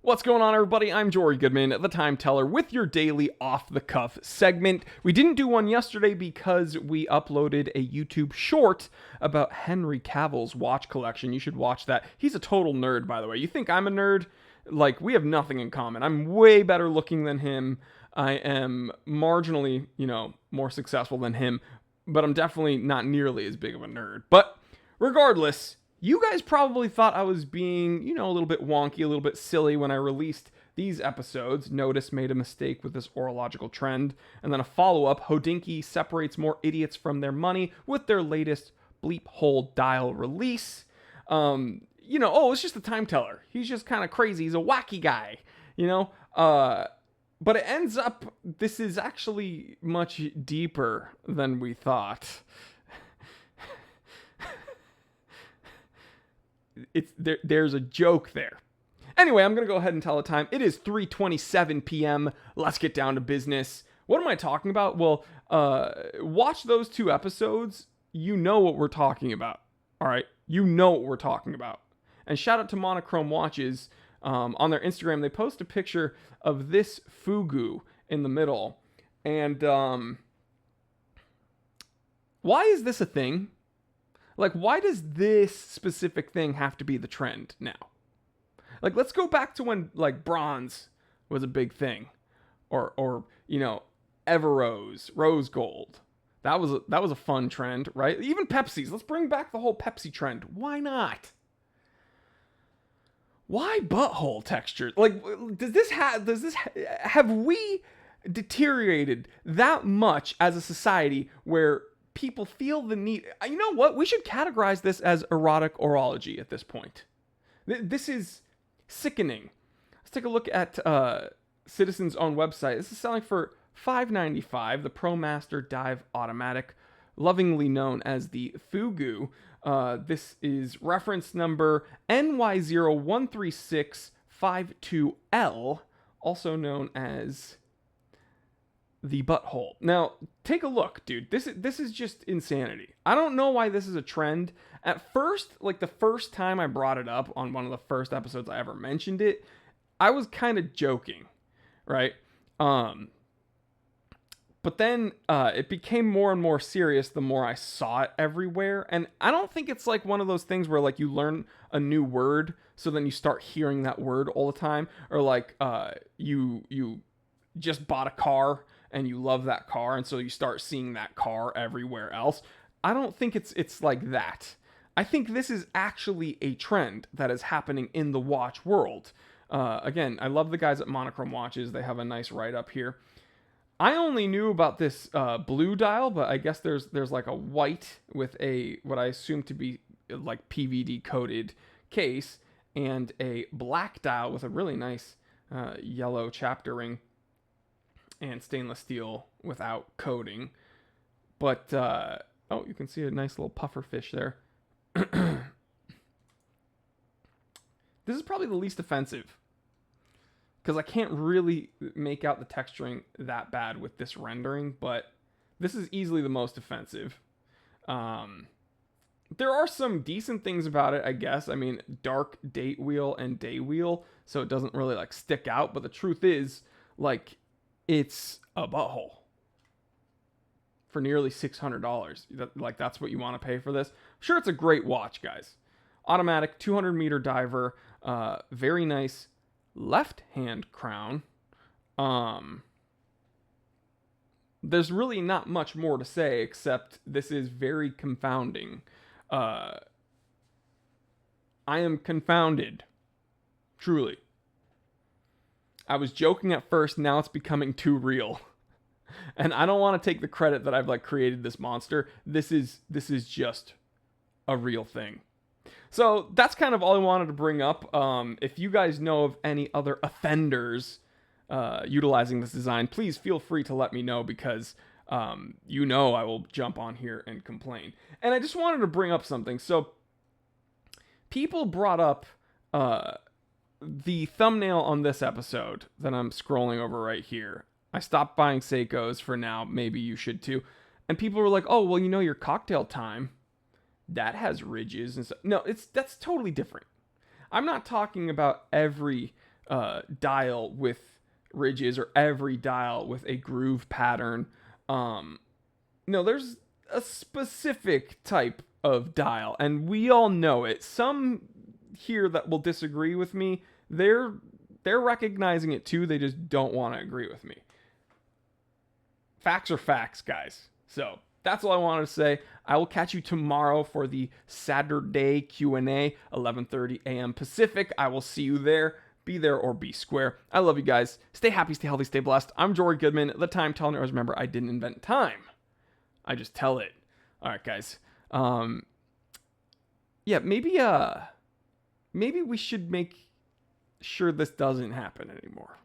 What's going on, everybody? I'm Jory Goodman, the Time Teller, with your daily off-the-cuff segment. We didn't do one yesterday because we uploaded a YouTube short about Henry Cavill's watch collection. You should watch that. He's a total nerd, by the way. You think I'm a nerd? Like, we have nothing in common. I'm way better looking than him. I am marginally, more successful than him, but I'm definitely not nearly as big of a nerd. But regardless, you guys probably thought I was being, a little bit wonky, a little bit silly when I released these episodes. Notice made a mistake with this orological trend. And then a follow-up, Hodinkee separates more idiots from their money with their latest bleep hole dial release. It's just the Time Teller. He's just kind of crazy. He's a wacky guy, But it ends up, this is actually much deeper than we thought. There's a joke there. Anyway, I'm going to go ahead and tell the time. It is 3:27 p.m. Let's get down to business. What am I talking about? Well, watch those two episodes. You know what we're talking about. All right? You know what we're talking about. And shout out to Monochrome Watches. On their Instagram, they post a picture of this Fugu in the middle. And why is this a thing? Like, why does this specific thing have to be the trend now? Like, let's go back to when, bronze was a big thing. Or Everose, rose gold. That was a fun trend, right? Even Pepsi's. Let's bring back the whole Pepsi trend. Why not? Why butthole texture? Like, have we deteriorated that much as a society where people feel the need? You know what? We should categorize this as erotic orology at this point. This is sickening. Let's take a look at Citizen's own website. This is selling for $5.95. The ProMaster Dive Automatic, lovingly known as the Fugu. This is reference number NY013652L, also known as the butthole. Now, take a look, dude. This is just insanity. I don't know why this is a trend. At first, the first time I brought it up on one of the first episodes I ever mentioned it, I was kind of joking, right? But then it became more and more serious the more I saw it everywhere. And I don't think it's like one of those things where you learn a new word, so then you start hearing that word all the time. Or you just bought a car and you love that car, and so you start seeing that car everywhere else. I don't think it's like that. I think this is actually a trend that is happening in the watch world. Again, I love the guys at Monochrome Watches. They have a nice write-up here. I only knew about this blue dial, but I guess there's a white with a what I assume to be PVD coated case, and a black dial with a really nice yellow chapter ring and stainless steel without coating. But you can see a nice little puffer fish there. This is probably the least offensive, because I can't really make out the texturing that bad with this rendering, but this is easily the most offensive. There are some decent things about it, I guess. I mean, dark date wheel and day wheel, so it doesn't really stick out, but the truth is, it's a butthole for nearly $600. That's what you want to pay for this? Sure, it's a great watch, guys. Automatic 200-meter diver, very nice left-hand crown. There's really not much more to say except this is very confounding. I am confounded. Truly. I was joking at first, now it's becoming too real. And I don't want to take the credit that I've created this monster. This is just a real thing. So that's kind of all I wanted to bring up. If you guys know of any other offenders utilizing this design, please feel free to let me know, because I will jump on here and complain. And I just wanted to bring up something. So people brought up the thumbnail on this episode that I'm scrolling over right here. I stopped buying Seikos for now. Maybe you should too. And people were like, oh, well, your cocktail time, that has ridges and stuff. No, that's totally different. I'm not talking about every dial with ridges or every dial with a groove pattern. No, there's a specific type of dial, and we all know it. Some here that will disagree with me, they're recognizing it too. They just don't want to agree with me. Facts are facts, guys. So that's all I wanted to say. I will catch you tomorrow for the Saturday Q&A, 11:30 a.m. Pacific. I will see you there. Be there or be square. I love you guys. Stay happy, stay healthy, stay blessed. I'm Jory Goodman, the Time Teller. Remember, I didn't invent time. I just tell it. All right, guys. Yeah, maybe we should make sure this doesn't happen anymore.